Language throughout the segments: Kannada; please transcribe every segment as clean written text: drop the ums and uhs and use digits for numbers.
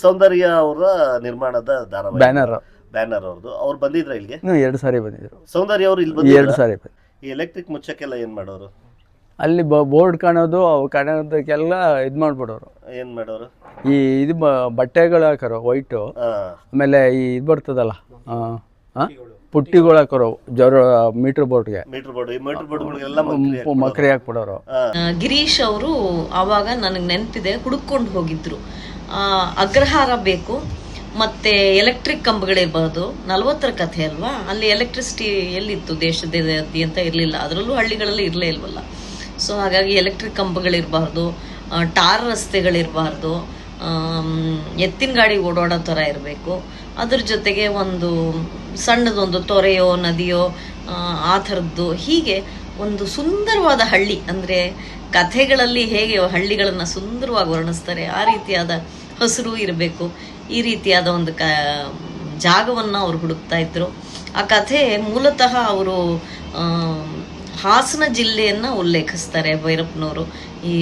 ಸೌಂದರ್ಯ ಅವರ ನಿರ್ಮಾಣದ ಧಾರಾವಾಹಿ ಬ್ಯಾನರ್ ಅವ್ರದ್ದು. ಅವ್ರು ಬಂದಿದ್ರ ಇಲ್ಲಿಗೆ? 2 ಸಾರಿ ಬಂದಿದ್ರು. ಸೌಂದರ್ಯ ಅವರು ಇಲ್ಲಿ 2 ಸಾರಿ ಈ ಎಲೆಕ್ಟ್ರಿಕ್ ಮುಚ್ಚಕ್ಕೆಲ್ಲ ಏನ್ ಮಾಡೋರು? ಅಲ್ಲಿ ಬೋರ್ಡ್ ಕಾಣೋದು ಅವು ಕಾಣೋದಕ್ಕೆಲ್ಲ ಇದು ಮಾಡ್ಬಿಡೋರು. ಏನ್ ಮಾಡೋರು? ಈ ಇದು ಬಟ್ಟೆಗಳು ಹಾಕೋರು ವೈಟು, ಆಮೇಲೆ ಈ ಇದು ಬರ್ತದಲ್ಲ ಪುಟ್ಟಿಗಳು ಹಾಕೋರು ಮೀಟರ್ ಬೋರ್ಡ್ಗೆ ಮಕ್ರಿ ಹಾಕ್ಬಿಡೋರು. ಗಿರೀಶ್ ಅವರು ಆವಾಗ ನನಗೆ ನೆನಪಿದೆ, ಹುಡುಕೊಂಡು ಹೋಗಿದ್ರು. ಅಗ್ರಹಾರ ಬೇಕು ಮತ್ತೆ ಎಲೆಕ್ಟ್ರಿಕ್ ಕಂಬಗಳಿರ್ಬೋದು. 40ರ ಕಥೆ ಅಲ್ವಾ, ಅಲ್ಲಿ ಎಲೆಕ್ಟ್ರಿಸಿಟಿ ಎಲ್ಲಿತ್ತು ದೇಶದಾದ್ಯಂತ ಇರಲಿಲ್ಲ, ಅದರಲ್ಲೂ ಹಳ್ಳಿಗಳಲ್ಲಿ ಇರಲೇ ಇಲ್ವಲ್ಲ. ಸೊ ಹಾಗಾಗಿ ಎಲೆಕ್ಟ್ರಿಕ್ ಕಂಬಗಳಿರಬಾರ್ದು, ಟಾರ್ ರಸ್ತೆಗಳಿರಬಾರ್ದು, ಎತ್ತಿನ ಗಾಡಿ ಓಡಾಡೋ ಥರ ಇರಬೇಕು. ಅದ್ರ ಜೊತೆಗೆ ಒಂದು ಸಣ್ಣದೊಂದು ತೊರೆಯೋ ನದಿಯೋ ಆ ಥರದ್ದು, ಹೀಗೆ ಒಂದು ಸುಂದರವಾದ ಹಳ್ಳಿ. ಅಂದರೆ ಕಥೆಗಳಲ್ಲಿ ಹೇಗೆ ಹಳ್ಳಿಗಳನ್ನು ಸುಂದರವಾಗಿ ವರ್ಣಿಸ್ತಾರೆ ಆ ರೀತಿಯಾದ ಹಸಿರು ಇರಬೇಕು. ಈ ರೀತಿಯಾದ ಒಂದು ಜಾಗವನ್ನು ಅವರು ಹುಡುಕ್ತಾ ಇದ್ರು. ಆ ಕಥೆ ಮೂಲತಃ ಅವರು ಹಾಸನ ಜಿಲ್ಲೆಯನ್ನು ಉಲ್ಲೇಖಿಸ್ತಾರೆ ಭೈರಪ್ಪನವರು. ಈ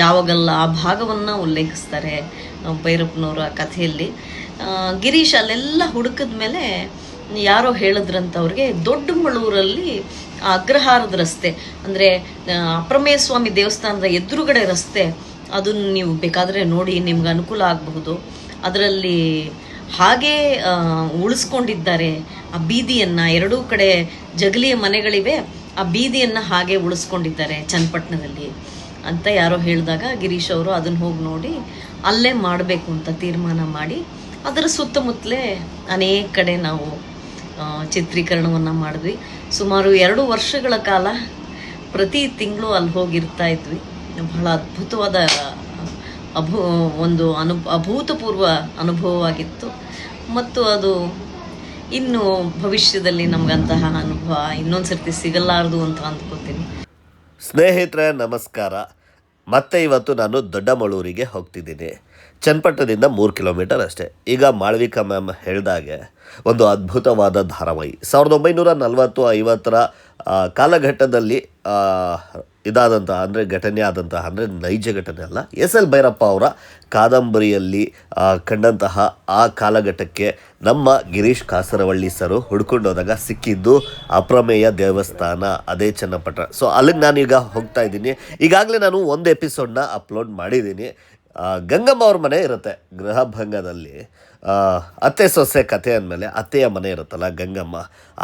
ಜಾವಗಲ್ಲ ಆ ಭಾಗವನ್ನು ಉಲ್ಲೇಖಿಸ್ತಾರೆ ಭೈರಪ್ಪನವರು ಆ ಕಥೆಯಲ್ಲಿ. ಗಿರೀಶ್ ಅಲ್ಲೆಲ್ಲ ಹುಡುಕಿದ ಮೇಲೆ ಯಾರೋ ಹೇಳಿದ್ರಂತ ಅವ್ರಿಗೆ, ದೊಡ್ಡಮಳೂರಲ್ಲಿ ಅಗ್ರಹಾರದ ರಸ್ತೆ ಅಂದರೆ ಅಪ್ರಮೇಯ ಸ್ವಾಮಿ ದೇವಸ್ಥಾನದ ಎದುರುಗಡೆ ರಸ್ತೆ, ಅದನ್ನು ನೀವು ಬೇಕಾದರೆ ನೋಡಿ, ನಿಮ್ಗೆ ಅನುಕೂಲ ಆಗಬಹುದು. ಅದರಲ್ಲಿ ಹಾಗೇ ಉಳಿಸ್ಕೊಂಡಿದ್ದಾರೆ ಆ ಬೀದಿಯನ್ನು. ಎರಡೂ ಕಡೆ ಜಗಲಿಯ ಮನೆಗಳಿವೆ, ಆ ಬೀದಿಯನ್ನು ಹಾಗೆ ಉಳಿಸ್ಕೊಂಡಿದ್ದಾರೆ ಚನ್ನಪಟ್ಟಣದಲ್ಲಿ ಅಂತ ಯಾರೋ ಹೇಳಿದಾಗ ಗಿರೀಶ್ ಅವರು ಅದನ್ನು ಹೋಗಿ ನೋಡಿ ಅಲ್ಲೇ ಮಾಡಬೇಕು ಅಂತ ತೀರ್ಮಾನ ಮಾಡಿ, ಅದರ ಸುತ್ತಮುತ್ತಲೇ ಅನೇಕ ಕಡೆ ನಾವು ಚಿತ್ರೀಕರಣವನ್ನು ಮಾಡಿದ್ವಿ. ಸುಮಾರು 2 ವರ್ಷಗಳ ಕಾಲ ಪ್ರತಿ ತಿಂಗಳು ಅಲ್ಲಿ ಹೋಗಿರ್ತಾ ಇದ್ವಿ. ಬಹಳ ಅದ್ಭುತವಾದ ಒಂದು ಅಭೂತಪೂರ್ವ ಅನುಭವವಾಗಿತ್ತು. ಮತ್ತು ಅದು ಇನ್ನು ಭವಿಷ್ಯದಲ್ಲಿ ನಮಗಂತಹ ಅನುಭವ ಇನ್ನೊಂದು ಸರ್ತಿ ಸಿಗಲಾರದು ಅಂತ ಅಂದ್ಕೋತೀನಿ. ಸ್ನೇಹಿತರೆ ನಮಸ್ಕಾರ. ಮತ್ತೆ ಇವತ್ತು ನಾನು ದೊಡ್ಡಮಳೂರಿಗೆ ಹೋಗ್ತಿದ್ದೀನಿ. ಚನ್ನಪಟ್ಟಣದಿಂದ 3 ಕಿಲೋಮೀಟರ್ ಅಷ್ಟೇ. ಈಗ ಮಾಳವಿಕಾ ಮ್ಯಾಮ್ ಹೇಳಿದಾಗೆ ಒಂದು ಅದ್ಭುತವಾದ ಧಾರಾವಾಹಿ 1940-50ರ ಕಾಲಘಟ್ಟದಲ್ಲಿ ಇದಾದಂತಹ, ಅಂದರೆ ಘಟನೆ ಆದಂತಹ, ಅಂದರೆ ನೈಜ ಘಟನೆ ಅಲ್ಲ, SL ಭೈರಪ್ಪ ಅವರ ಕಾದಂಬರಿಯಲ್ಲಿ ಕಂಡಂತಹ ಆ ಕಾಲಘಟ್ಟಕ್ಕೆ ನಮ್ಮ ಗಿರೀಶ್ ಕಾಸರವಳ್ಳಿ ಸರು ಹುಡ್ಕೊಂಡೋದಾಗ ಸಿಕ್ಕಿದ್ದು ಅಪ್ರಮೇಯ ದೇವಸ್ಥಾನ, ಅದೇ ಚನ್ನಪಟ್ಟಣ. ಸೊ ಅಲ್ಲಿಗೆ ನಾನೀಗ ಹೋಗ್ತಾ ಇದ್ದೀನಿ. ಈಗಾಗಲೇ ನಾನು ಒಂದು ಎಪಿಸೋಡ್ನ ಅಪ್ಲೋಡ್ ಮಾಡಿದ್ದೀನಿ. ಗಂಗಮ್ಮ ಅವ್ರ ಮನೆ ಇರುತ್ತೆ ಗೃಹಭಂಗದಲ್ಲಿ. ಅತ್ತೆ ಸೊಸೆ ಕಥೆ ಅಂದಮೇಲೆ ಅತ್ತೆಯ ಮನೆ ಇರುತ್ತಲ್ಲ ಗಂಗಮ್ಮ,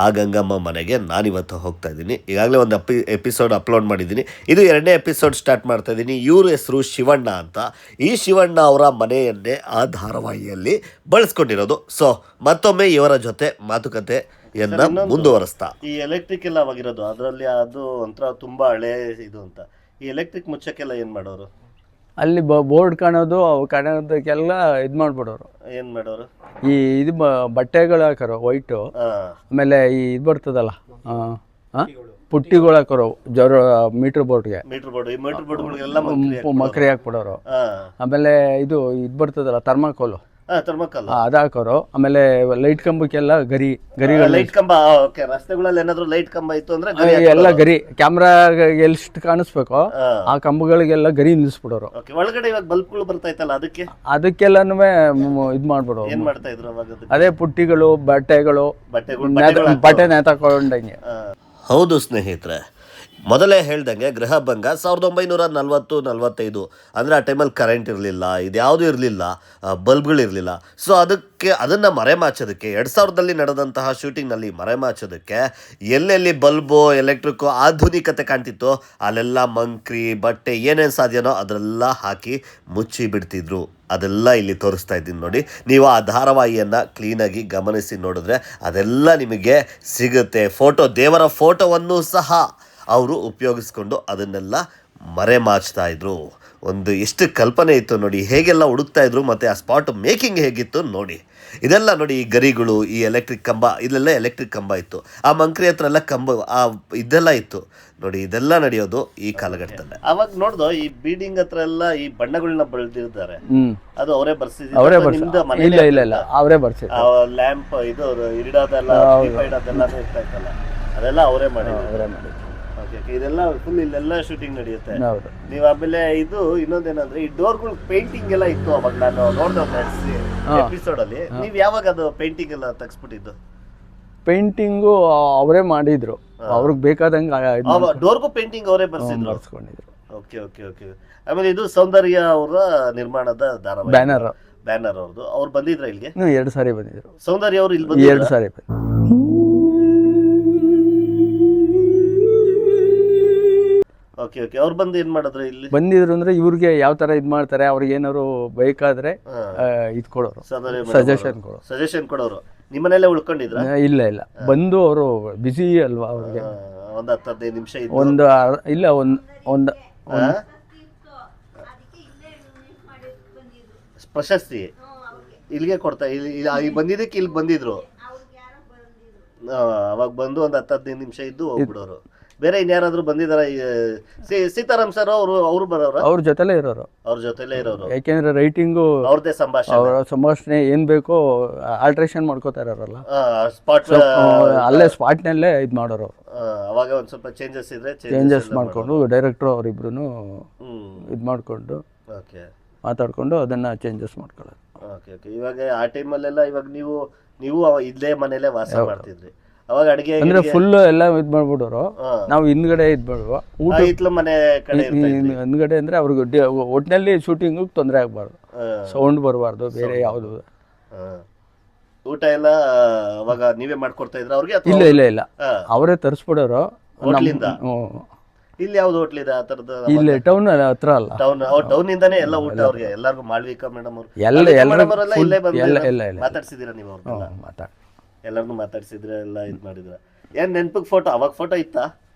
ಆ ಗಂಗಮ್ಮ ಮನೆಗೆ ನಾನಿವತ್ತು ಹೋಗ್ತಾ ಇದ್ದೀನಿ. ಈಗಾಗಲೇ ಒಂದು ಎಪಿಸೋಡ್ ಅಪ್ಲೋಡ್ ಮಾಡಿದ್ದೀನಿ. ಇದು 2ನೇ ಎಪಿಸೋಡ್ ಸ್ಟಾರ್ಟ್ ಮಾಡ್ತಾ ಇದ್ದೀನಿ. ಇವ್ರ ಹೆಸರು ಶಿವಣ್ಣ ಅಂತ. ಈ ಶಿವಣ್ಣ ಅವರ ಮನೆಯನ್ನೇ ಆ ಧಾರಾವಾಹಿಯಲ್ಲಿ ಬಳಸ್ಕೊಂಡಿರೋದು. ಸೊ ಮತ್ತೊಮ್ಮೆ ಇವರ ಜೊತೆ ಮಾತುಕತೆಯನ್ನ ಮುಂದುವರಿಸ್ತಾ, ಈ ಎಲೆಕ್ಟ್ರಿಕ್ ಎಲ್ಲ ಆಗಿರೋದು ಅದರಲ್ಲಿ ಅದು ಒಂಥರ ತುಂಬಾ ಹಳೆ ಇದು ಅಂತ. ಈ ಎಲೆಕ್ಟ್ರಿಕ್ ಮುಚ್ಚಕ್ಕೆಲ್ಲ ಏನ್ ಮಾಡೋರು? ಅಲ್ಲಿ ಬೋರ್ಡ್ ಕಾಣೋದು ಅವು ಕಾಣೋದಕ್ಕೆಲ್ಲ ಇದು ಮಾಡ್ಬಿಡೋರು. ಏನ್ ಮಾಡೋರು? ಈ ಇದು ಬಟ್ಟೆಗಳು ಹಾಕೋರು ವೈಟು, ಆಮೇಲೆ ಈ ಇದು ಬರ್ತದಲ್ಲ ಪುಟ್ಟಿಗಳು ಹಾಕೋರು ಮೀಟರ್ ಬೋರ್ಡ್ಗೆ ಮಕ್ರಿ ಹಾಕ್ಬಿಡೋರು. ಆಮೇಲೆ ಇದು ಬರ್ತದಲ್ಲ ಥರ್ಮಾಕೋಲು, ಅದು ಹಾಕೋರು. ಆಮೇಲೆ ಲೈಟ್ ಕಂಬಕ್ಕೆಲ್ಲ ಗರಿಗಳು, ಲೈಟ್ ಕಂಬ, ರಸ್ತೆಗಳಲ್ಲಿ ಏನಾದ್ರು ಲೈಟ್ ಕಂಬ ಇತ್ತು ಅಂದ್ರೆ ಎಲ್ಲ ಗರಿ, ಕ್ಯಾಮ್ರಾ ಎಷ್ಟು ಕಾಣಿಸ್ಬೇಕು ಆ ಕಂಬಗಳಿಗೆಲ್ಲ ಗರಿ ನಿಲ್ಲಿಸ್ಬಿಡೋರು. ಒಳಗಡೆ ಇವಾಗ ಬಲ್ಬ್ಗಳು ಬರ್ತಾ ಇತ್ತಲ್ಲ, ಅದಕ್ಕೆಲ್ಲನೂ ಇದು ಮಾಡ್ಬಿಡೋರು. ಏನ್ ಮಾಡ್ತಾ ಇದ್ರು ಅವಾಗ? ಅದೇ ಪುಟ್ಟಿಗಳು, ಬಟ್ಟೆ ನೇತಾಕೊಂಡಂಗೆ. ಹೌದು ಸ್ನೇಹಿತರೆ, ಮೊದಲೇ ಹೇಳ್ದಂಗೆ ಗೃಹಭಂಗ 1940-45, ಅಂದರೆ ಆ ಟೈಮಲ್ಲಿ ಕರೆಂಟ್ ಇರಲಿಲ್ಲ, ಇದ್ಯಾವುದೂ ಇರಲಿಲ್ಲ, ಬಲ್ಬ್ಗಳಿರಲಿಲ್ಲ. ಸೊ ಅದನ್ನು ಮರೆಮಾಚೋದಕ್ಕೆ 2000ದಲ್ಲಿ ನಡೆದಂತಹ ಶೂಟಿಂಗ್ನಲ್ಲಿ ಮರೆಮಾಚೋದಕ್ಕೆ ಎಲ್ಲೆಲ್ಲಿ ಬಲ್ಬು, ಎಲೆಕ್ಟ್ರಿಕ್ಕು, ಆಧುನಿಕತೆ ಕಾಣ್ತಿತ್ತು ಅಲ್ಲೆಲ್ಲ ಮಂಕ್ರಿ, ಬಟ್ಟೆ ಏನೇನು ಸಾಧ್ಯನೋ ಅದೆಲ್ಲ ಹಾಕಿ ಮುಚ್ಚಿ ಬಿಡ್ತಿದ್ರು. ಅದೆಲ್ಲ ಇಲ್ಲಿ ತೋರಿಸ್ತಾ ಇದ್ದೀನಿ ನೋಡಿ. ನೀವು ಆ ಧಾರಾವಾಹಿಯನ್ನು ಕ್ಲೀನಾಗಿ ಗಮನಿಸಿ ನೋಡಿದ್ರೆ ಅದೆಲ್ಲ ನಿಮಗೆ ಸಿಗುತ್ತೆ. ದೇವರ ಫೋಟೋವನ್ನು ಸಹ ಅವರು ಉಪಯೋಗಿಸ್ಕೊಂಡು ಅದನ್ನೆಲ್ಲ ಮರೆಮಾಚ್ತಾ ಇದ್ರು. ಒಂದು ಎಷ್ಟು ಕಲ್ಪನೆ ಇತ್ತು ನೋಡಿ, ಹೇಗೆಲ್ಲ ಹುಡುಕ್ತಾ ಇದ್ರು, ಮತ್ತು ಆ ಸ್ಪಾಟ್ ಮೇಕಿಂಗ್ ಹೇಗಿತ್ತು ನೋಡಿ. ಇದೆಲ್ಲ ನೋಡಿ, ಈ ಗರಿಗಳು, ಈ ಎಲೆಕ್ಟ್ರಿಕ್ ಕಂಬ, ಇದೆಲ್ಲ ಎಲೆಕ್ಟ್ರಿಕ್ ಕಂಬ ಇತ್ತು. ಆ ಮಂಕ್ರಿ ಹತ್ರ ಎಲ್ಲ ಕಂಬ ಇದೆಲ್ಲ ಇತ್ತು ನೋಡಿ. ಇದೆಲ್ಲ ನಡೆಯೋದು ಈ ಕಾಲಘಟ್ಟದಲ್ಲಿ. ಅವಾಗ ನೋಡ್ದೋ ಈ ಬೀಡಿಂಗ್ ಹತ್ರ ಎಲ್ಲ ಈ ಬಣ್ಣಗಳನ್ನ ಬಳದಿರ್ತಾರೆ, ಅದು ಅವರೇ ಬರ್ಸಿದ್ರು? ಇಲ್ಲ ಅವರೇ ಬರ್ಸಿದ್ರು. ಲ್ಯಾಂಪ್ ಇದು ಇಡೋದೆಲ್ಲ ಇರ್ತಾ ಇತ್ತಲ್ಲ, ಅದೆಲ್ಲ ಅವರೇ ಮಾಡಿದ್ರು. ಓಕೆ ಇದೆಲ್ಲ ಫುಲ್ ಇಲ್ಲೆಲ್ಲ ಶೂಟಿಂಗ್ ನಡೆಯುತ್ತೆ. ಹೌದು. ನೀವು ಆಮೇಲೆ ಇದು ಇನ್ನೊಂದೇನಂದ್ರೆ ಈ ಡೋರ್ಗಳು ಪೇಂಟಿಂಗ್ ಎಲ್ಲ ಇತ್ತು ಅವಾಗ ನಾನು ನೋಡ್ದೆ ಎಪಿಸೋಡ್ ಅಲ್ಲಿ. ನೀವು ಯಾವಾಗ ಅದು ಪೇಂಟಿಂಗ್ ಎಲ್ಲ ತೆಗ್ಸ್ಬಿಟ್ಟಿದ್ದು? ಪೇಂಟಿಂಗು ಅವರೇ ಮಾಡಿದ್ರು, ಅವ್ರಿಗೆ ಬೇಕಾದಂಗೆ ಡೋರ್ಗೂ ಪೇಂಟಿಂಗ್ ಅವರೇ ಬರ್ಸಿದ್ರು. ಬರ್ಸ್ಕೊಂಡಿದ್ರು. Okay okay okay. ಆಮೇಲೆ ಇದು ಸೌಂದರ್ಯ ಅವರ ನಿರ್ಮಾಣದ ಧಾರಾವಾಹಿ ಬ್ಯಾನರ್ ಅವ್ರದ್ದು. ಅವ್ರು ಬಂದಿದ್ರ ಇಲ್ಲಿಗೆ? 2 ಸಾರಿ ಬಂದಿದ್ರು. ಸೌಂದರ್ಯ ಅವ್ರು ಇಲ್ಲಿ ಬಂದಿದ್ರು 2 ಸಾರಿ ಓಕೆ ಓಕೆ. ಅವ್ರು ಬಂದು ಏನ್ ಮಾಡಿದ್ರು ಇಲ್ಲಿ? ಬಂದಿದ್ರು ಅಂದ್ರೆ ಇವ್ರಿಗೆ ಯಾವ ತರ ಇದ್ ಮಾಡ್ತಾರೆ, ಅವ್ರಿಗೆ ಏನಾದ್ರು ಬೇಕಾದ್ರೆ ಇದ್ ಕೊಡೋರು, ಸಜೆಷನ್ ಕೊಡೋರು. ನಿಮ್ಮನೆಲ್ಲ ಉಳ್ಕೊಂಡಿದ್ರ? ಇಲ್ಲ ಇಲ್ಲ, ಬಂದು ಅವರು ಬಿಸಿ ಅಲ್ವಾ, ಅವ್ರಿಗೆ ಒಂದ್ 10-15 ನಿಮಿಷ ಇಲ್ಲ ಒಂದ್ ಪ್ರಶಸ್ತಿ ಇಲ್ಲಿಗೆ ಕೊಡ್ತಾ ಇಲ್ಲಿ ಬಂದಿದ್ದಕ್ಕೆ ಇಲ್ಲಿ ಬಂದಿದ್ರು. ಅವಾಗ ಬಂದು ಒಂದ್ 10-15 ನಿಮಿಷ ಇದ್ದು ಹೋಗ್ಬಿಡೋರು. ಬೇರೆ ಇನ್ಯಾರಾದ್ರೂ ಬಂದಿದಾರ? ಸೀತಾರಾಮ್ ಸರ್ ಅವರು ಬರೋರು? ಅವ್ರ ಜೊತೆಲೇ ಇರೋರು. ಅವ್ರ ಜೊತೆಲೇ ಇರೋರು. ಯಾಕೆಂದ್ರೆ ರೈಟಿಂಗು ಅವ್ರದೇ ಸಂಭಾಷಣೆ, ಅವರ ಸಂಭಾಷಣೆ ಏನ್ ಬೇಕೋ ಆಲ್ಟ್ರೇಷನ್ ಮಾಡ್ಕೋತಾ ಇರೋರಲ್ಲ, ಅಲ್ಲೇ ಸ್ಪಾಟ್ನಲ್ಲೇ ಇದ್ ಮಾಡೋರು. ಅವಾಗ ಒಂದ್ ಸ್ವಲ್ಪ ಚೇಂಜಸ್ ಇದ್ರೆ ಚೇಂಜಸ್ ಮಾಡ್ಕೊಂಡು ಡೈರೆಕ್ಟ್ರು ಅವರಿಬ್ರು ಇದ್ ಮಾಡ್ಕೊಂಡು ಮಾತಾಡ್ಕೊಂಡು ಅದನ್ನ ಚೇಂಜಸ್ ಮಾಡ್ಕೊಳ್ಳೋದು. Okay okay. ಇವಾಗ ಆ ಟೈಮಲ್ಲೆಲ್ಲ ಇವಾಗ ನೀವು ಇಲ್ಲೇ ಮನೇಲೆ ವಾಸ ಮಾಡ್ತಿದ್ರಿ. ಅವಾಗ ಅಡಿಗೆ ಅಂದ್ರೆ ಫುಲ್ ಎಲ್ಲ ಇದ್ ಮಾಡ್ಬಿಡೋರು, ನಾವು ಹಿಂದ್ಗಡೆ ಇದ್ ಮಾಡುವ ಊಟ ಮನೆ ಕಡೆ ಹಿಂದ್ಗಡೆ ಅಂದ್ರೆ ಅವ್ರಿಗೆ ಒಟ್ಟಿನಲ್ಲಿ ಶೂಟಿಂಗ್ ತೊಂದರೆ ಆಗ್ಬಾರ್ದು, ಸೌಂಡ್ ಬರಬಾರ್ದು, ಬೇರೆ ಯಾವ್ದು. ಊಟ ಎಲ್ಲ ಅವಾಗ ನೀವೇ ಮಾಡ್ಕೊಡ್ತಾ ಇದ್ರ ಅವ್ರಿಗೆ? ಇಲ್ಲ ಇಲ್ಲ ಇಲ್ಲ, ಅವರೇ ತರಿಸ್ಬಿಡೋರು. ಇಲ್ಲಿ ಯಾವ್ದು ಹೋಟ್ಲ್ ಇದೆ ಆ ತರದ? ಇಲ್ಲಿ ಟೌನ್ ಹತ್ರ ಅಲ್ಲ, ಟೌನ್ ಇಂದಾನೆ ಎಲ್ಲ ಊಟ ಅವ್ರಿಗೆ ಎಲ್ಲಾರ್ಗು. ಮಾಳ್ವಿಕಾ ಮೇಡಮ್ ಅವರು ಮಾತಾಡ್ಸಿದೀರಾ ನೀವು? ಅವ್ರನ್ನ ಎಲ್ಲಾರ್ಗು ಮಾತಾಡ್ಸಿದ್ರೆ ಎಲ್ಲ ಇದ್ ಮಾಡಿದ್ರ? ಏನ್ ನೆನ್ಪಿಗೆ ಫೋಟೋ? ಅವಾಗ ಫೋಟೋ ಇತ್ತಾ?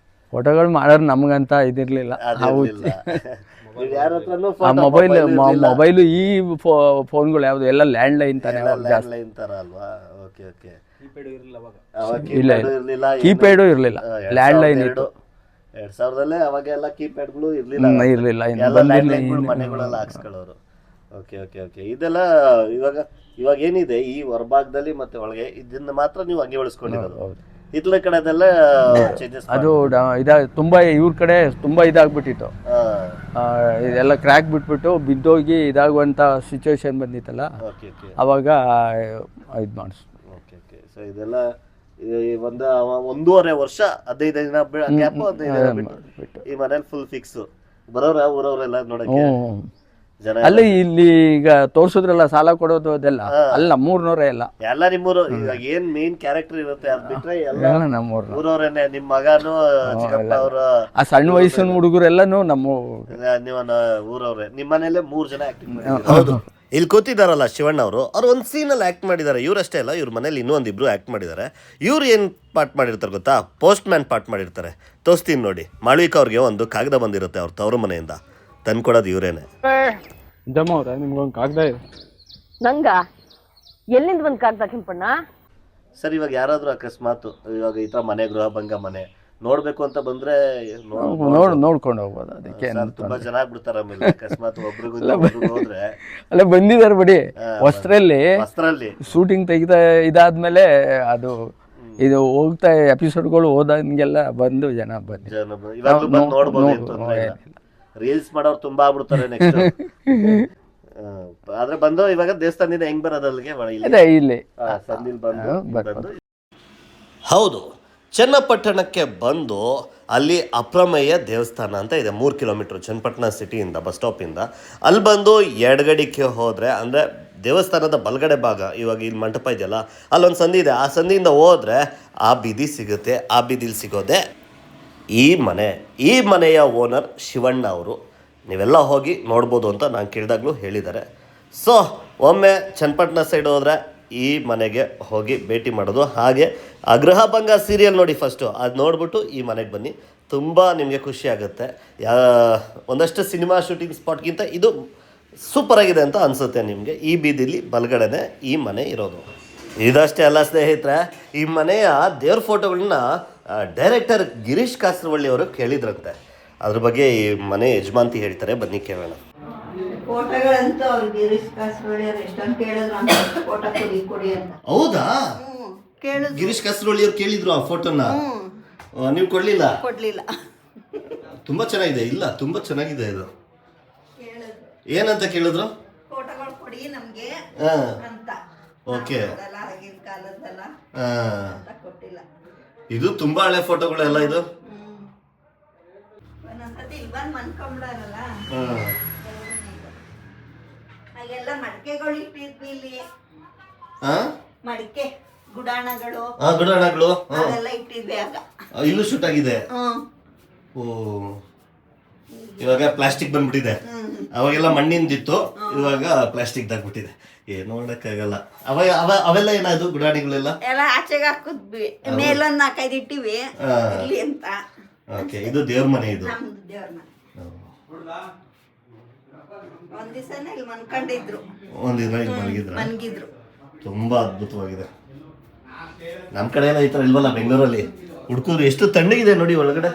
ಫೋಟೋಗಳು ಮಾಡೋರು ನಮ್ಗಂತ ಇದಿರ್ಲಿಲ್ಲ. ಮೊಬೈಲು ಈ ಫೋನ್ಗಳು ಯಾವ್ದು ಎಲ್ಲ ಲ್ಯಾಂಡ್ ಲೈನ್ ತಾನೆ, ಲ್ಯಾಂಡ್ ತರ ಅಲ್ವಾ? Okay okay. ಇಲ್ಲ ಕೀಪ್ಯಾಡು ಇರ್ಲಿಲ್ಲ, ಲ್ಯಾಂಡ್ ಲೈನ್ ಇತ್ತು. 2000 ಅವಾಗೆಲ್ಲ ಕೀಪ್ಯಾಡ್ಗಳು ಇರ್ಲಿಲ್ಲ, ಮನೆಗಳೆಲ್ಲ ಹಾಕ್ಸ್ಕೊಳ್ಳೋರು. Okay okay okay. ಇದೆಲ್ಲ ಇವಾಗ ಏನಿದೆ ಈ ಹೊರಭಾಗದಲ್ಲಿ ಮತ್ತೆ ಒಳಗೆ ಇದನ್ನ ಮಾತ್ರ ನೀವು ಹಂಗೆ ಉಳಿಸ್ಕೊಂಡಿರೋದು. ಇತ್ಲ ಕಡೆ ಅದೆಲ್ಲ ಚೇಂಜಸ್ ಅದು ತುಂಬಾ ಇವ್ರ ಕಡೆ ತುಂಬಾ ಇದಾಗ್ಬಿಟ್ಟಿತ್ತು, ಇದೆಲ್ಲ ಕ್ರ್ಯಾಕ್ ಬಿಟ್ಬಿಟ್ಟು ಬಿದ್ದೋಗಿ ಇದಾಗುವಂತ ಸಿಚುವೇಶನ್ ಬಂದಿತ್ತಲ್ಲ, ಅವಾಗ ಇದು ಮಾಡಿಸ್. Okay okay. ಸೊ ಇದೆಲ್ಲ 1.5 ವರ್ಷ 15 ದಿನ ಗ್ಯಾಪ್, 15 ದಿನ ಬಿಟ್ಟು ಈ ಮನೇಲಿ ಫುಲ್ ಫಿಕ್ಸ್. ಬರೋರ ಊರವರೆಲ್ಲ ನೋಡಕ್ಕೆ ಜನ? ಅಲ್ಲಿ ಇಲ್ಲಿ ಈಗ ತೋರ್ಸುದ್ರಲ್ಲ ಸಾಲ ಕೊಡೋದು ಅದೆಲ್ಲ ಅಲ್ಲ, ನಮ್ಮೂರ್ನವ್ರೆ ಎಲ್ಲ ನಿಮ್ಮೂರು. ಇವಾಗ ಏನ್ ಮೇನ್ ಕ್ಯಾರೆಕ್ಟರ್ ಇರುತ್ತೆ ಅದ್ ಬಿಟ್ರೆ ಎಲ್ಲ ನಮ್ಮೂರ್ ಊರವ್ರೇನೆ. ನಿಮ್ ಮಗನು ಚಿಕ್ಕಪ್ಪ ಅವರು, ಆ ಸಣ್ಣ ವಯಸ್ಸಿನ ಹುಡುಗರೆಲ್ಲಾನು ನಮ್ಮ ನೀವು ಊರವ್ರೆ. ನಿಮ್ ಮನೇಲೆ 3 ಜನ ಆಕ್ಟಿಂಗ್ ಮಾಡಿದ್ದಾರೆ. ಹೌದು, ಇಲ್ಲಿ ಕೂತಿದಾರಲ್ಲ ಶಿವಣ್ಣ ಅವರು, ಅವ್ರು ಒಂದು ಸೀನಲ್ಲಿ ಆ್ಯಕ್ಟ್ ಮಾಡಿದ್ದಾರೆ. ಇವ್ರಷ್ಟೇ ಅಲ್ಲ, ಇವ್ರ ಮನೇಲಿ ಇನ್ನೂ ಒಂದಿಬ್ರು ಆ್ಯಕ್ಟ್ ಮಾಡಿದ್ದಾರೆ. ಇವ್ರು ಏನು ಪಾರ್ಟ್ ಮಾಡಿರ್ತಾರೆ ಗೊತ್ತಾ? ಪೋಸ್ಟ್ ಮ್ಯಾನ್ ಪಾರ್ಟ್ ಮಾಡಿರ್ತಾರೆ. ತೋರಿಸ್ತೀನಿ ನೋಡಿ. ಮಾಳ್ವಿಕಾ ಅವ್ರಿಗೆ ಒಂದು ಕಾಗದ ಬಂದಿರುತ್ತೆ ಅವ್ರ ತವರು ಮನೆಯಿಂದ, ತಂದ್ಕೊಡೋದು ಇವರೇನೆ. ನಿಮ್ಗೊಂದು ಕಾಗದ ಇದೆ. ನಂಗ ಎಲ್ಲಿಂದ ಬಂದು ಕಾಗದ ಕೆಂಪಣ್ಣ? ಸರ್ ಇವಾಗ ಯಾರಾದ್ರೂ ಅಕಸ್ಮಾತ್ ಇವಾಗ ಈ ತರ ಮನೆ ಗೃಹ ಭಂಗ ಮನೆ ನೋಡ್ಬೇಕು ಅಂತ ಬಂದ್ರೆ ನೋಡ್ಕೊಂಡು ಹೋಗ್ಬೋದು. ಅದಕ್ಕೆ ತುಂಬಾ ಜನ ಆಗ್ಬಿಡ್ತಾರ. ಆಮೇಲೆ ಅಕಸ್ಮಾತ್ ಒಬ್ರಿಗೂ ಹೋದ್ರೆ ಅಲ್ಲ ಬಂದಿದ್ದಾರೆ ಬಿಡಿ. ವಸ್ತ್ರಲ್ಲಿ ಶೂಟಿಂಗ್ ತೆಗಿತಾ ಇದಾದ್ಮೇಲೆ ಅದು ಇದು ಹೋಗ್ತಾ ಎಪಿಸೋಡ್ಗಳು ಹೋದಂಗೆಲ್ಲ ಬಂದು ಜನ ನೋಡ್ಬೋದು. ರೀಲ್ಸ್ ಮಾಡೋರು ತುಂಬಾ ಆಗ್ಬಿಡ್ತಾರೆ ನೆಕ್ಸ್ಟ್. ಆದ್ರೆ ಬಂದು ಇವಾಗ ದೇವಸ್ಥಾನದಿಂದ ಹೆಂಗ್ ಬರೋದಲ್ಲಿಗೆ ಇಲ್ಲಿ ಬಂದು ಹೌದು, ಚನ್ನಪಟ್ಟಣಕ್ಕೆ ಬಂದು ಅಲ್ಲಿ ಅಪ್ರಮೇಯ ದೇವಸ್ಥಾನ ಅಂತ ಇದೆ. 3 ಕಿಲೋಮೀಟರ್ ಚನ್ನಪಟ್ಟಣ ಸಿಟಿಯಿಂದ, ಬಸ್ ಸ್ಟಾಪಿಂದ. ಅಲ್ಲಿ ಬಂದು ಎಡಗಡಿಗೆ ಹೋದರೆ ಅಂದರೆ ದೇವಸ್ಥಾನದ ಬಲಗಡೆ ಭಾಗ, ಇವಾಗ ಇಲ್ಲಿ ಮಂಟಪ ಇದೆಯಲ್ಲ, ಅಲ್ಲೊಂದು ಸಂದಿ ಇದೆ. ಆ ಸಂದಿಯಿಂದ ಹೋದರೆ ಆ ಬೀದಿ ಸಿಗುತ್ತೆ. ಆ ಬೀದಿಲಿ ಸಿಗೋದೆ ಈ ಮನೆ. ಈ ಮನೆಯ ಓನರ್ ಶಿವಣ್ಣ ಅವರು. ನೀವೆಲ್ಲ ಹೋಗಿ ನೋಡ್ಬೋದು ಅಂತ ನಾನು ಕೇಳಿದಾಗಲೂ ಹೇಳಿದ್ದಾರೆ. ಸೊ ಒಮ್ಮೆ ಚನ್ನಪಟ್ಟಣ ಸೈಡ್ ಹೋದರೆ ಈ ಮನೆಗೆ ಹೋಗಿ ಭೇಟಿ ಮಾಡೋದು. ಹಾಗೆ ಗೃಹಭಂಗ ಸೀರಿಯಲ್ ನೋಡಿ ಫಸ್ಟು, ಅದು ನೋಡಿಬಿಟ್ಟು ಈ ಮನೆಗೆ ಬನ್ನಿ. ತುಂಬ ನಿಮಗೆ ಖುಷಿ ಆಗುತ್ತೆ. ಒಂದಷ್ಟು ಸಿನಿಮಾ ಶೂಟಿಂಗ್ ಸ್ಪಾಟ್ಗಿಂತ ಇದು ಸೂಪರಾಗಿದೆ ಅಂತ ಅನಿಸುತ್ತೆ ನಿಮಗೆ. ಈ ಬೀದಿಲಿ ಬಲಗಡೆನೆ ಈ ಮನೆ ಇರೋದು. ಇದಷ್ಟೇ ಅಲ್ಲ ಸ್ನೇಹಿತರೆ, ಈ ಮನೆಯ ದೇವ್ರ ಫೋಟೋಗಳನ್ನ ಡೈರೆಕ್ಟರ್ ಗಿರೀಶ್ ಕಾಸರವಳ್ಳಿ ಅವರು ಕೇಳಿದ್ರಂತೆ. ಅದ್ರ ಬಗ್ಗೆ ಈ ಮನೆ ಯಜಮಾಂತಿ ಹೇಳ್ತಾರೆ, ಬನ್ನಿ ಕೇಳೋಣ. ಫೋಟೋಗಳಂತೂ ಅವ್ರು ಗಿರೀಶ್ ಕಾಸರವಳ್ಳಿ ಅವ್ರು ಎಷ್ಟೊಂದು ಕೇಳಿದ್ರು ಫೋಟೋ ಕೊಡಿ ಅಂತ. ಹೌದಾ? ಗಿರೀಶ್ ಕಾಸರವಳ್ಳಿ ಅವ್ರು ಕೇಳಿದ್ರು ಆ ಫೋಟೋನ, ನೀವು ಕೊಡ್ಲಿಲ್ಲ? ಕೊಡ್ಲಿಲ್ಲ. ತುಂಬ ಚೆನ್ನಾಗಿದೆ. ಇಲ್ಲ ತುಂಬ ಚೆನ್ನಾಗಿದೆ ಇದು. ಕೇಳಿದ್ರು ಏನಂತ ಕೇಳಿದ್ರು? ಫೋಟೋಗಳು ಕೊಡಿ ನಮ್ಗೆ ಹಾಂ ಅಂತ. ಓಕೆ. ಅದೆಲ್ಲ ಆಗಿನ ಕಾಲದ್ದೆಲ್ಲ ಹಾಂ ಅಂತ ಕೊಟ್ಟಿಲ್ಲ. ಇದು ತುಂಬಾ ಹಳೆ ಫೋಟೋಗಳೆಲ್ಲ ಇದು. ಒಂದೊಂದ್ಸತಿ ಇಲ್ಬಂದ್ ಮನ್ಕೊಂಬಿಡೋರಲ್ಲ, ಹಾಂ ಹಾಗೆಲ್ಲ ಮಡಿಕೆಗಳು ಇಟ್ಟಿದ್ವಿ ಇಲ್ಲಿ. ಹಾಂ ಮಡಿಕೆ ಗುಡಾಣಗಳು ಹಾಂ ಗುಡಾಣಗಳು ಅದೆಲ್ಲ ಇಟ್ಟಿದ್ವಿ ಆಗ. ಇಲ್ಲೂ ಶೂಟ್ ಆಗಿದೆ. ಓ ಇವಾಗ ಪ್ಲಾಸ್ಟಿಕ್ ಬಂದ್ಬಿಟ್ಟಿದೆ. ಅವಾಗೆಲ್ಲ ಮಣ್ಣಿಂದಿತ್ತು, ಇವಾಗ ಪ್ಲಾಸ್ಟಿಕ್ ಆಗ್ಬಿಟ್ಟಿದೆ. ಏನು ಮಾಡಕ್ಕಾಗಲ್ಲ. ಅವೆಲ್ಲ ಏನಾಯ್ತು ಗುಡಾಣಿಗಳೆಲ್ಲ? ಎಲ್ಲ ಆಚೆಗೆ ಹಾಕಿದ್ವಿ, ಮೇಲೊಂದ್ 4-5 ಇಟ್ಟಿವಿ ಇಲ್ಲಿ ಅಂತ. ಓಕೆ, ಇದು ದೇವ್ರ ಮನೆ. ಇದು ನಮ್ದು ದೇವ್ರ ಮನೆ. ಒಂದ್ ದಿವಸನ ಇಲ್ಲಿ ಮನ್ಕೊಂಡಿದ್ರು, ಒಂದಿನ ಇಲ್ಲಿ ಮಲಗಿದ್ರ. ಮನ್ಗಿದ್ರು. ತುಂಬಾ ಅದ್ಭುತವಾಗಿದೆ. ನಮ್ಮ ಕಡೆ ಎಲ್ಲ ಈ ಥರ ಇಲ್ವಲ್ಲ ಬೆಂಗಳೂರಲ್ಲಿ. ಹುಡ್ಕೂರು ಎಷ್ಟು ತಣ್ಣಗಿದೆ ನೋಡಿ ಒಳಗಡೆ.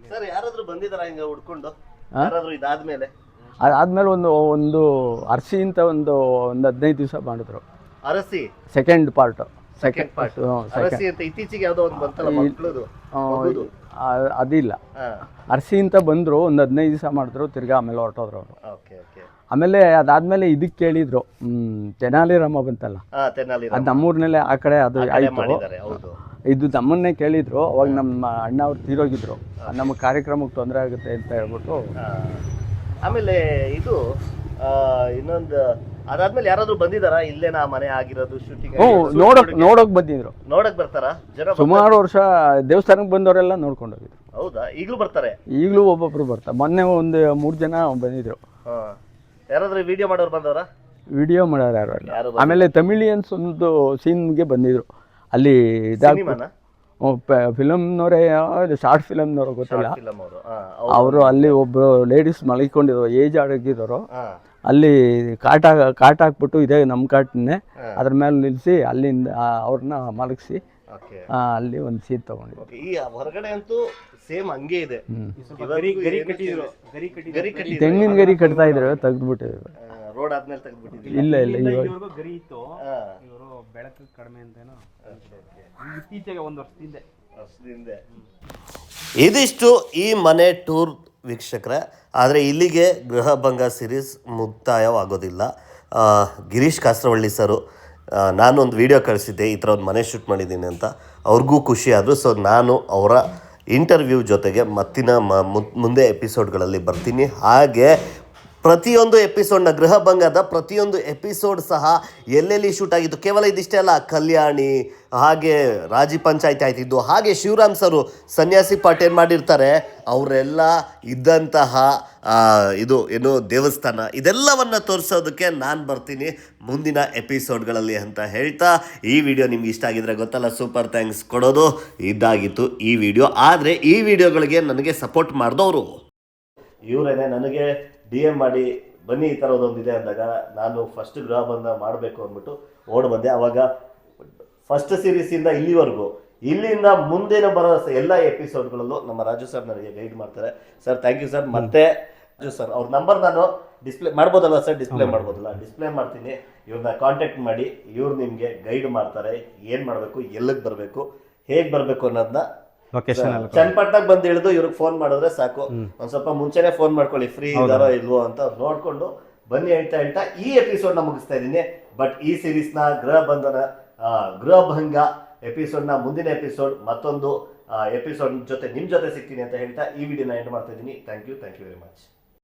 ಸರ್ ಯಾರಾದ್ರೂ ಬಂದಿದಾರ ಹಿಂಗ ಹುಡ್ಕೊಂಡು? ಯಾರಾದ್ರೂ ಇದಾದ್ಮೇಲೆ? ಅದಾದ್ಮೇಲೆ ಒಂದು ಅರಸಿ ಅಂತ ಒಂದು 15 ದಿವಸ ಮಾಡಿದ್ರು. ಅರಸಿ ಸೆಕೆಂಡ್ ಪಾರ್ಟ್. ಅರಸಿ ಅಂತ ಇತ್ತೀಚೆಗೆ ಯಾವ್ದೋ ಒಂದು ಬಂತಲ್ಲ ಮಕ್ಕಳದು. ಅದಿಲ್ಲ, ಅರಸಿ ಅಂತ ಬಂದರು, ಒಂದು 15 ದಿವಸ ಮಾಡಿದ್ರು, ತಿರ್ಗಾ ಆಮೇಲೆ ಹೊರಟೋದ್ರು ಅವರು. ಆಮೇಲೆ ಅದಾದ್ಮೇಲೆ ಇದಕ್ಕೆ ಕೇಳಿದ್ರು, ತೆನಾಲಿ ರಾಮ ಬಂತಲ್ಲ, ಅದು ನಮ್ಮೂರ್ನಲ್ಲೇ ಆ ಕಡೆ ಅದು ಆಯಿತು. ಇದು ನಮ್ಮನ್ನೇ ಕೇಳಿದ್ರು. ಅವಾಗ ನಮ್ಮ ಅಣ್ಣ ಅವ್ರು ತೀರೋಗಿದ್ರು, ನಮ್ಮ ಕಾರ್ಯಕ್ರಮಕ್ಕೆ ತೊಂದರೆ ಆಗುತ್ತೆ ಅಂತ ಹೇಳ್ಬಿಟ್ಟು. ಆಮೇಲೆ ಇದು ಇನ್ನೊಂದು ಅದಾದ್ಮೇಲೆ ಯಾರಾದ್ರೂ ಬಂದಿದಾರ ಇಲ್ಲೇನಾ ಮನೆ ಆಗಿರೋದು ಶೂಟಿಂಗ್? ನೋಡೋಕ್ ಬಂದಿದ್ರು. ನೋಡಕ್ ಬರ್ತಾರ ಜನ? ಸುಮಾರು ವರ್ಷ ದೇವಸ್ಥಾನಕ್ಕೆ ಬಂದವರೆಲ್ಲ ನೋಡ್ಕೊಂಡು ಹೋಗಿದ್ರು. ಹೌದಾ? ಈಗಲೂ ಬರ್ತಾರೆ? ಈಗಲೂ ಒಬ್ಬೊಬ್ರು ಬರ್ತಾರೆ. ಮೊನ್ನೆ ಒಂದು 3 ಜನ ಬಂದಿದ್ರು. ಯಾರಾದ್ರೂ ವಿಡಿಯೋ ಮಾಡೋರು ಬಂದವರ? ವಿಡಿಯೋ ಮಾಡೋರು ಯಾರು ಅಲ್ಲ. ಆಮೇಲೆ ತಮಿಳಿಯನ್ಸ್ ಒಂದು ಸೀನ್ಗೆ ಬಂದಿದ್ರು. ಅಲ್ಲಿ ಫಿಲಮ್ನವರೇ, ಶಾರ್ಟ್ ಫಿಲಮ್ನವ್ರು ಗೊತ್ತಿಲ್ಲ, ಅವರು ಅಲ್ಲಿ ಒಬ್ರು ಲೇಡೀಸ್ ಮಲಗಿಕೊಂಡಿದ್ರು, ಏಜ್ ಆಗಿದ್ದವರು. ಅಲ್ಲಿ ಕಾಟ ಹಾಕ್ಬಿಟ್ಟು, ಇದೇ ನಮ್ಮ ಕಾಟನ್ನೇ, ಅದ್ರ ಮೇಲೆ ನಿಲ್ಲಿಸಿ ಅಲ್ಲಿಂದ ಅವ್ರನ್ನ ಮಲಗಿಸಿ ಅಲ್ಲಿ ಒಂದು ಸೀಟ್ ತಗೊಂಡಿದ್ರು. ಈ ಹೊರಗಡೆ ಅಂತೂ ಸೇಮ್ ಹಂಗೆ ಇದೆ. ತೆಂಗಿನ ಗರಿ ಕಟ್ತಾ ಇದ್ರು, ತೆಗ್ದ್ಬಿಟ್ಟಿದ್ರು. ರೋಡ್ ಆದ್ಮೇಲೆ ತೆಗ್ದ್ಬಿಟ್ಟಿದ್ರು. ಇಲ್ಲ ಇವಾಗ ಗರಿ ಇತ್ತು, ಇವರು ಬೆಳಕು ಕಡಿಮೆ ಅಂತೇನೋ ಇತ್ತೀಚೆಗೆ 1 ವರ್ಷದಿಂದ. ಇದಿಷ್ಟು ಈ ಮನೆ ಟೂರ್ ವೀಕ್ಷಕರೇ. ಆದರೆ ಇಲ್ಲಿಗೆ ಗೃಹಭಂಗ ಸಿರೀಸ್ ಮುಕ್ತಾಯವಾಗೋದಿಲ್ಲ. ಗಿರೀಶ್ ಕಾಸರವಳ್ಳಿ ಸರು ನಾನೊಂದು ವಿಡಿಯೋ ಕಳಿಸಿದ್ದೆ, ಈ ಥರ ಒಂದು ಮನೆ ಶೂಟ್ ಮಾಡಿದ್ದೀನಿ ಅಂತ. ಅವ್ರಿಗೂ ಖುಷಿ ಆದರೂ. ಸೊ ನಾನು ಅವರ ಇಂಟರ್ವ್ಯೂ ಜೊತೆಗೆ ಮುಂದೆ ಎಪಿಸೋಡ್ಗಳಲ್ಲಿ ಬರ್ತೀನಿ. ಹಾಗೆ ಪ್ರತಿಯೊಂದು ಎಪಿಸೋಡ್ನ ಗೃಹಭಂಗದ ಪ್ರತಿಯೊಂದು ಎಪಿಸೋಡ್ ಸಹ ಎಲ್ಲೆಲ್ಲಿ ಶೂಟ್ ಆಗಿತ್ತು, ಕೇವಲ ಇದಿಷ್ಟೇ ಅಲ್ಲ, ಕಲ್ಯಾಣಿ, ಹಾಗೆ ರಾಜಿ ಪಂಚಾಯತಿ ಆಯ್ತಿದ್ದು, ಹಾಗೆ ಶಿವರಾಮ್ ಸರು ಸನ್ಯಾಸಿ ಪಾಠ ಏನು ಮಾಡಿರ್ತಾರೆ, ಅವರೆಲ್ಲ ಇದ್ದಂತಹ ಇದು ಏನು ದೇವಸ್ಥಾನ, ಇದೆಲ್ಲವನ್ನು ತೋರಿಸೋದಕ್ಕೆ ನಾನು ಬರ್ತೀನಿ ಮುಂದಿನ ಎಪಿಸೋಡ್ಗಳಲ್ಲಿ ಅಂತ ಹೇಳ್ತಾ, ಈ ವಿಡಿಯೋ ನಿಮ್ಗೆ ಇಷ್ಟ ಆಗಿದ್ರೆ ಗೊತ್ತಲ್ಲ, ಸೂಪರ್ ಥ್ಯಾಂಕ್ಸ್ ಕೊಡೋದು ಇದಾಗಿತ್ತು ಈ ವಿಡಿಯೋ. ಆದರೆ ಈ ವಿಡಿಯೋಗಳಿಗೆ ನನಗೆ ಸಪೋರ್ಟ್ ಮಾಡಿದವರು ಇವರೇನೆ. ನನಗೆ DM ಮಾಡಿ ಬನ್ನಿ ಈ ಥರದೊಂದಿದೆ ಅಂದಾಗ ನಾನು ಫಸ್ಟ್ ಗೃಹಬಂಧ ಮಾಡಬೇಕು ಅಂದ್ಬಿಟ್ಟು ಓಡ್ ಬಂದೆ. ಅವಾಗ ಫಸ್ಟ್ ಸೀರೀಸಿಂದ ಇಲ್ಲಿವರೆಗೂ, ಇಲ್ಲಿಂದ ಮುಂದಿನ ಬರೋ ಎಲ್ಲ ಎಪಿಸೋಡ್ಗಳಲ್ಲೂ ನಮ್ಮ ರಾಜು ಸರ್ ನನಗೆ ಗೈಡ್ ಮಾಡ್ತಾರೆ. Sir thank you sir. ಮತ್ತೆ ರಾಜು ಸರ್ ಅವ್ರ ನಂಬರ್ ನಾನು ಡಿಸ್ಪ್ಲೇ ಮಾಡ್ಬೋದಲ್ಲ ಸರ್? ಡಿಸ್ಪ್ಲೇ ಮಾಡ್ಬೋದಲ್ಲ? ಡಿಸ್ಪ್ಲೇ ಮಾಡ್ತೀನಿ. ಇವ್ರನ್ನ ಕಾಂಟ್ಯಾಕ್ಟ್ ಮಾಡಿ, ಇವ್ರು ನಿಮಗೆ ಗೈಡ್ ಮಾಡ್ತಾರೆ, ಏನು ಮಾಡಬೇಕು, ಎಲ್ಲಿಗೆ ಬರಬೇಕು, ಹೇಗೆ ಬರಬೇಕು ಅನ್ನೋದನ್ನ. ಚನ್ನಪಟ್ಟಣಕ್ಕೆ ಬಂದು ಇಳಿದು ಇವ್ರಿಗೆ ಫೋನ್ ಮಾಡಿದ್ರೆ ಸಾಕು. ಒಂದ್ ಸ್ವಲ್ಪ ಮುಂಚೆನೆ ಫೋನ್ ಮಾಡ್ಕೊಳ್ಳಿ, ಫ್ರೀ ಇದಾರೋ ಇಲ್ವೋ ಅಂತ ನೋಡ್ಕೊಂಡು ಬನ್ನಿ ಹೇಳ್ತಾ ಈ ಎಪಿಸೋಡ್ ನ ಮುಗಿಸ್ತಾ ಇದ್ದೀನಿ. ಬಟ್ ಈ ಸೀರೀಸ್ ನ ಗೃಹಭಂಗ ಎಪಿಸೋಡ್ ನ ಮುಂದಿನ ಎಪಿಸೋಡ್ ಮತ್ತೊಂದು ಎಪಿಸೋಡ್ ಜೊತೆ ನಿಮ್ ಜೊತೆ ಸಿಗ್ತೀನಿ ಅಂತ ಹೇಳ್ತಾ ಈ ವಿಡಿಯೋನ ಎಂಡ್ ಮಾಡ್ತಾ ಇದ್ದೀನಿ. Thank you very much.